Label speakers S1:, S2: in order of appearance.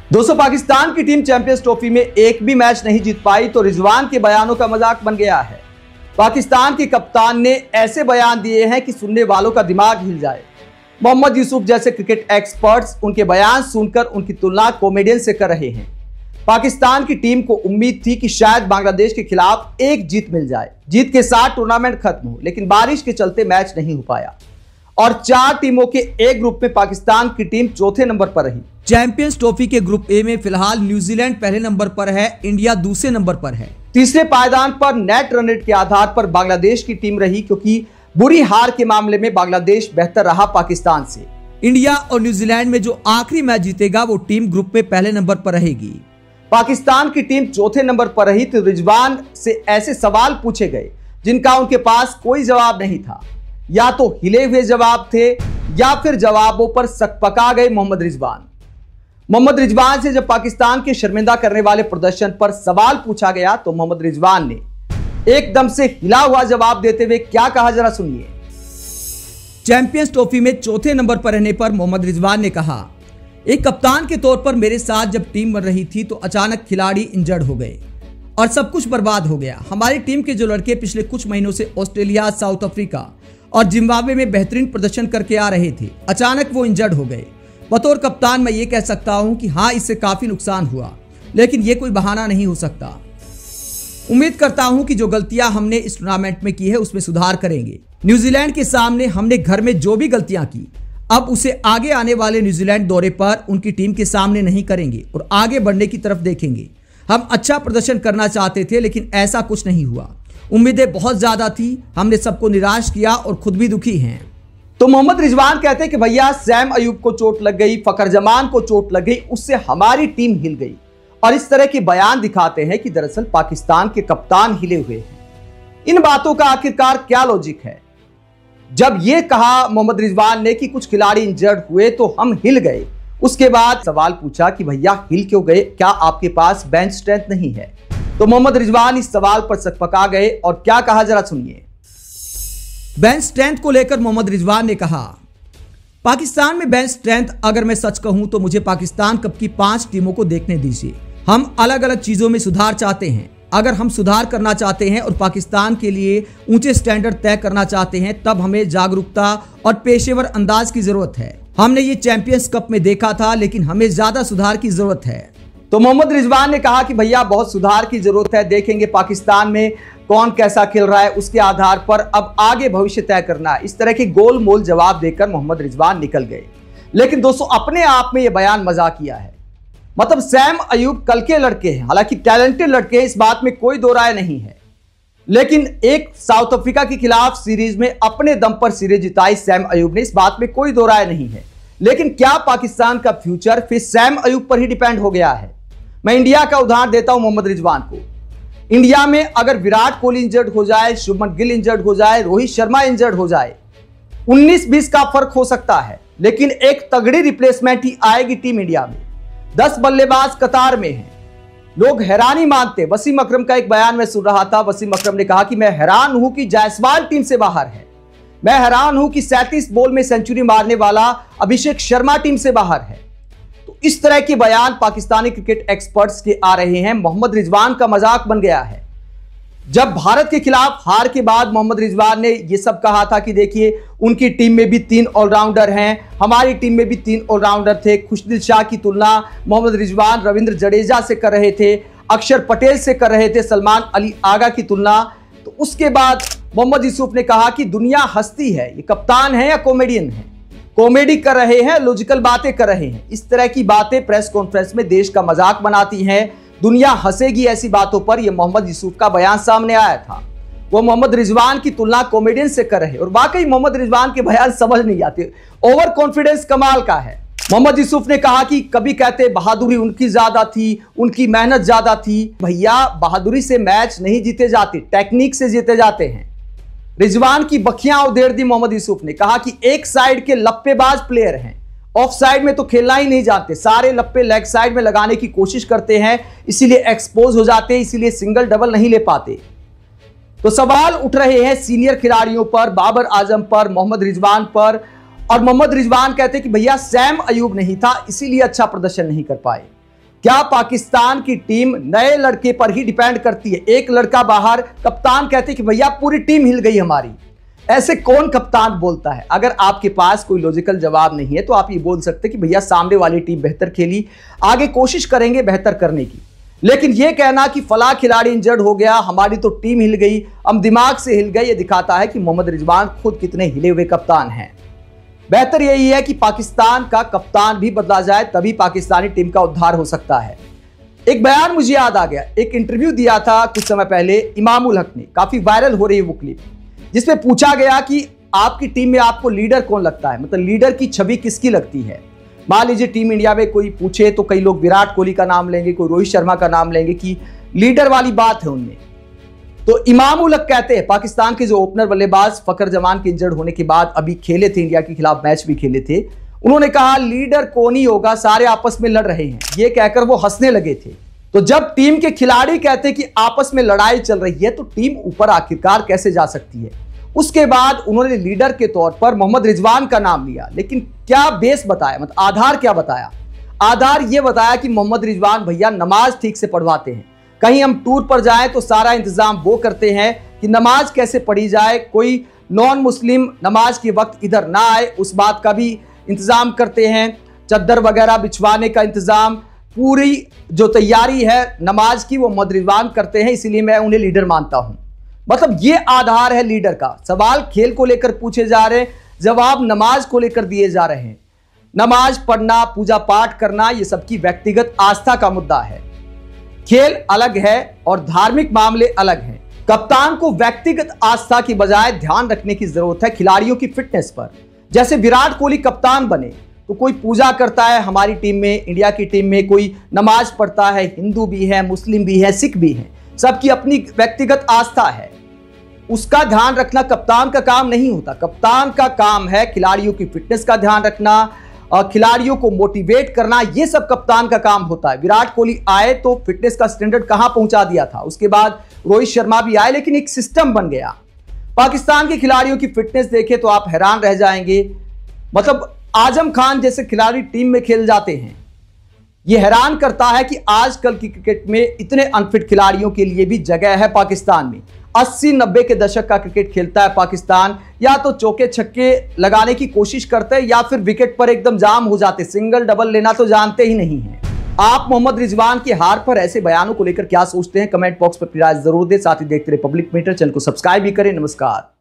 S1: दोस्तों, पाकिस्तान की team champions trophy में एक भी मैच नहीं जीत पाई तो रिजवान के बयानों का मजाक बन गया है। पाकिस्तान के कप्तान ने ऐसे बयान दिए हैं कि सुनने वालों का दिमाग हिल जाए। मोहम्मद यूसुफ जैसे क्रिकेट एक्सपर्ट्स उनके बयान सुनकर उनकी तुलना कॉमेडियन से कर रहे हैं। पाकिस्तान की टीम को उम्मीद थी कि शायद बांग्लादेश के खिलाफ एक जीत मिल जाए, जीत के साथ टूर्नामेंट खत्म हो, लेकिन बारिश के चलते मैच नहीं हो पाया और 4 टीमों के एक ग्रुप में पाकिस्तान की टीम चौथे नंबर पर रही। चैंपियंस ट्रॉफी के ग्रुप ए में फिलहाल न्यूजीलैंड पहले नंबर पर है, इंडिया दूसरे नंबर पर है। तीसरे पायदान पर नेट रन रेट के आधार पर बांग्लादेश की टीम रही, क्योंकि बुरी हार के मामले में बांग्लादेश बेहतर रहा पाकिस्तान से। इंडिया और न्यूजीलैंड में जो आखिरी मैच जीतेगा वो टीम ग्रुप में पहले नंबर पर रहेगी। पाकिस्तान की टीम चौथे नंबर पर रही तो रिजवान से ऐसे सवाल पूछे गए जिनका उनके पास कोई जवाब नहीं था। या तो हिले हुए जवाब थे या फिर जवाबों पर सकपका गए मोहम्मद रिजवान। मोहम्मद रिजवान से जब पाकिस्तान के शर्मिंदा करने वाले प्रदर्शन पर सवाल पूछा गया तो मोहम्मद रिजवान ने एकदम से हिला हुआ जवाब देते हुए क्या कहा, जरा सुनिए। चैंपियंस ट्रॉफी में चौथे नंबर पर रहने पर मोहम्मद रिजवान ने कहा, एक कप्तान के तौर पर मेरे साथ जब टीम बन रही थी तो अचानक खिलाड़ी इंजर्ड हो गए और सब कुछ बर्बाद हो गया। हमारी टीम के जो लड़के पिछले कुछ महीनों से ऑस्ट्रेलिया, साउथ अफ्रीका और जिम्बाब्वे में बेहतरीन प्रदर्शन करके आ रहे थे, अचानक वो इंजर्ड हो गए। बतौर कप्तान मैं ये कह सकता हूं कि हाँ, इससे काफी नुकसान हुआ, लेकिन ये कोई बहाना नहीं हो सकता। उम्मीद करता हूं कि जो गलतियां हमने इस टूर्नामेंट में की है उसमें सुधार करेंगे। न्यूजीलैंड के सामने हमने घर में जो भी गलतियां की, अब उसे आगे आने वाले न्यूजीलैंड दौरे पर उनकी टीम के सामने नहीं करेंगे और आगे बढ़ने की तरफ देखेंगे। हम अच्छा प्रदर्शन करना चाहते थे, लेकिन ऐसा कुछ नहीं हुआ। उम्मीदें बहुत ज्यादा थी, हमने सबको निराश किया और खुद भी दुखी हैं। तो मोहम्मद रिजवान कहते हैं कि भैया सैम अयूब को चोट लग गई, फखर जमान को चोट लग गई, उससे हमारी टीम हिल गई। और इस तरह के बयान दिखाते हैं कि दरअसल पाकिस्तान के कप्तान हिले हुए हैं। इन बातों का आखिरकार क्या लॉजिक है? जब यह कहा मोहम्मद रिजवान ने कि कुछ खिलाड़ी इंजर्ड हुए तो हम हिल गए, उसके बाद सवाल पूछा कि भैया हिल क्यों गए, क्या आपके पास बेंच स्ट्रेंथ नहीं है? तो मोहम्मद रिजवान इस सवाल पर सकपका गए और क्या कहा, जरा सुनिए। बेंच स्ट्रेंथ को लेकर मोहम्मद रिजवान ने कहा, पाकिस्तान में बेंच स्ट्रेंथ अगर मैं सच कहूं तो मुझे पाकिस्तान कप की 5 टीमों को देखने दीजिए। हम अलग अलग चीजों में सुधार चाहते हैं। अगर हम सुधार करना चाहते हैं और पाकिस्तान के लिए ऊंचे स्टैंडर्ड तय करना चाहते हैं तब हमें जागरूकता और पेशेवर अंदाज की जरूरत है। हमने ये चैंपियंस कप में देखा था, लेकिन हमें ज्यादा सुधार की जरूरत है। तो मोहम्मद रिजवान ने कहा कि भैया बहुत सुधार की जरूरत है, देखेंगे पाकिस्तान में कौन कैसा खेल रहा है, उसके आधार पर अब आगे भविष्य तय करना है। इस तरह के गोल मोल जवाब देकर मोहम्मद रिजवान निकल गए। लेकिन दोस्तों, अपने आप में यह बयान मजाकिया है। मतलब सैम अयूब कल के लड़के हैं, हालांकि टैलेंटेड लड़के हैं, इस बात में कोई दो राय नहीं है, लेकिन एक साउथ अफ्रीका के खिलाफ सीरीज में अपने दम पर सीरीज जिताई सैम अयूब ने, इस बात में कोई दो राय नहीं है। लेकिन क्या पाकिस्तान का फ्यूचर फिर सैम अयूब पर ही डिपेंड हो गया है? मैं इंडिया का उदाहरण देता हूं मोहम्मद रिजवान को। इंडिया में अगर विराट कोहली इंजर्ड हो जाए, शुभमन गिल इंजर्ड हो जाए, रोहित शर्मा इंजर्ड हो जाए, 19-20 का फर्क हो सकता है, लेकिन एक तगड़ी रिप्लेसमेंट ही आएगी टीम इंडिया में। 10 बल्लेबाज कतार में हैं, लोग हैरानी मानते। वसीम अकरम का एक बयान में सुन रहा था, वसीम अकरम ने कहा कि मैं हैरान हूं कि जायसवाल टीम से बाहर है, मैं हैरान हूं कि 37 बॉल में सेंचुरी मारने वाला अभिषेक शर्मा टीम से बाहर है। तो इस तरह के बयान पाकिस्तानी क्रिकेट एक्सपर्ट्स के आ रहे हैं। मोहम्मद रिजवान का मजाक बन गया है। जब भारत के खिलाफ हार के बाद मोहम्मद रिजवान ने यह सब कहा था कि देखिए उनकी टीम में भी 3 ऑलराउंडर हैं, हमारी टीम में भी 3 ऑलराउंडर थे। खुशदिल शाह की तुलना मोहम्मद रिजवान रविंद्र जडेजा से कर रहे थे, अक्षर पटेल से कर रहे थे, सलमान अली आगा की तुलना। तो उसके बाद मोहम्मद यूसुफ ने कहा कि दुनिया हंसती है, ये कप्तान है या कॉमेडियन है, कॉमेडी कर रहे हैं, लॉजिकल बातें कर रहे हैं। इस तरह की बातें प्रेस कॉन्फ्रेंस में देश का मजाक बनाती हैं, दुनिया हंसेगी ऐसी बातों पर। यह मोहम्मद यूसुफ का बयान सामने आया था। वो मोहम्मद रिजवान की तुलना कॉमेडियन से कर रहे और वाकई मोहम्मद रिजवान के बयान समझ नहीं आते। ओवर कॉन्फिडेंस कमाल का है। मोहम्मद यूसुफ ने कहा कि कभी कहते बहादुरी उनकी ज्यादा थी, उनकी मेहनत ज्यादा थी। भैया बहादुरी से मैच नहीं जीते जाते, टेक्निक से जीते जाते हैं। रिजवान की बखियां उधेड़ दी मोहम्मद यूसुफ ने, कहा कि एक साइड के लप्पेबाज प्लेयर हैं, ऑफ साइड में तो खेलना ही नहीं जानते, सारे लप्पे लेग साइड में लगाने की कोशिश करते हैं, इसीलिए एक्सपोज हो जाते हैं, इसीलिए सिंगल डबल नहीं ले पाते। तो सवाल उठ रहे हैं सीनियर खिलाड़ियों पर, बाबर आजम पर, मोहम्मद रिजवान पर। और मोहम्मद रिजवान कहते हैं कि भैया सैम अयूब नहीं था, इसीलिए अच्छा प्रदर्शन नहीं कर पाए। क्या पाकिस्तान की टीम नए लड़के पर ही डिपेंड करती है? एक लड़का बाहर, कप्तान कहते कि भैया पूरी टीम हिल गई हमारी। ऐसे कौन कप्तान बोलता है? अगर आपके पास कोई लॉजिकल जवाब नहीं है तो आप ये बोल सकते कि भैया सामने वाली टीम बेहतर खेली, आगे कोशिश करेंगे बेहतर करने की। लेकिन यह कहना कि फला खिलाड़ी इंजर्ड हो गया, हमारी तो टीम हिल गई, हम दिमाग से हिल गए, यह दिखाता है कि मोहम्मद रिजवान खुद कितने हिले हुए कप्तान हैं। बेहतर यही है कि पाकिस्तान का कप्तान भी बदला जाए, तभी पाकिस्तानी टीम का उद्धार हो सकता है। एक बयान मुझे याद आ गया, एक इंटरव्यू दिया था कुछ समय पहले इमामुल हक ने, काफी वायरल हो रही है वो क्लिप, जिसमें पूछा गया कि आपकी टीम में आपको लीडर कौन लगता है, मतलब लीडर की छवि किसकी लगती है। मान लीजिए टीम इंडिया में कोई पूछे तो कई लोग विराट कोहली का नाम लेंगे, कोई रोहित शर्मा का नाम लेंगे कि लीडर वाली बात है उनमें। तो इमामुल हक कहते हैं, पाकिस्तान के जो ओपनर बल्लेबाज फखर जमान के इंजर्ड होने के बाद अभी खेले थे, इंडिया के खिलाफ मैच भी खेले थे, उन्होंने कहा लीडर कौन ही होगा, सारे आपस में लड़ रहे हैं। ये कहकर वो हंसने लगे थे। तो जब टीम के खिलाड़ी कहते कि आपस में लड़ाई चल रही है तो टीम ऊपर आखिरकार कैसे जा सकती है। उसके बाद उन्होंने लीडर के तौर पर मोहम्मद रिजवान का नाम लिया, लेकिन क्या बेस बताया, मतलब आधार क्या बताया? आधार यह बताया कि मोहम्मद रिजवान भैया नमाज ठीक से पढ़वाते हैं। कहीं हम टूर पर जाएं तो सारा इंतजाम वो करते हैं कि नमाज कैसे पढ़ी जाए, कोई नॉन मुस्लिम नमाज के वक्त इधर ना आए, उस बात का भी इंतजाम करते हैं। चद्दर वगैरह बिछवाने का इंतजाम, पूरी जो तैयारी है नमाज की वो मोहम्मद रिजवान करते हैं, इसीलिए मैं उन्हें लीडर मानता हूं। मतलब ये आधार है लीडर का। सवाल खेल को लेकर पूछे जा रहे हैं, जवाब नमाज को लेकर दिए जा रहे हैं। नमाज पढ़ना, पूजा पाठ करना, ये सबकी व्यक्तिगत आस्था का मुद्दा है। खेल अलग है और धार्मिक मामले अलग हैं। कप्तान को व्यक्तिगत आस्था की बजाय ध्यान रखने की जरूरत है खिलाड़ियों की फिटनेस पर। जैसे विराट कोहली कप्तान बने तो कोई पूजा करता है, हमारी टीम में, इंडिया की टीम में कोई नमाज पढ़ता है, हिंदू भी है, मुस्लिम भी है, सिख भी है, सबकी अपनी व्यक्तिगत आस्था है। उसका ध्यान रखना कप्तान का काम नहीं होता। कप्तान का काम है खिलाड़ियों की फिटनेस का ध्यान रखना और खिलाड़ियों को मोटिवेट करना, ये सब कप्तान का काम होता है। विराट कोहली आए तो फिटनेस का स्टैंडर्ड कहां पहुंचा दिया था, उसके बाद रोहित शर्मा भी आए, लेकिन एक सिस्टम बन गया। पाकिस्तान के खिलाड़ियों की फिटनेस देखें तो आप हैरान रह जाएंगे। मतलब आजम खान जैसे खिलाड़ी टीम में खेल जाते हैं। यह हैरान करता है कि आजकल की क्रिकेट में इतने अनफिट खिलाड़ियों के लिए भी जगह है पाकिस्तान में। 80-90 के दशक का क्रिकेट खेलता है पाकिस्तान, या तो चौके छक्के लगाने की कोशिश करते हैं या फिर विकेट पर एकदम जाम हो जाते, सिंगल डबल लेना तो जानते ही नहीं है। आप मोहम्मद रिजवान की हार पर ऐसे बयानों को लेकर क्या सोचते हैं? कमेंट बॉक्स पर अपनी राय जरूर दें। साथ ही देखते रहे पब्लिक मीटर, चैनल को सब्सक्राइब भी करें। नमस्कार।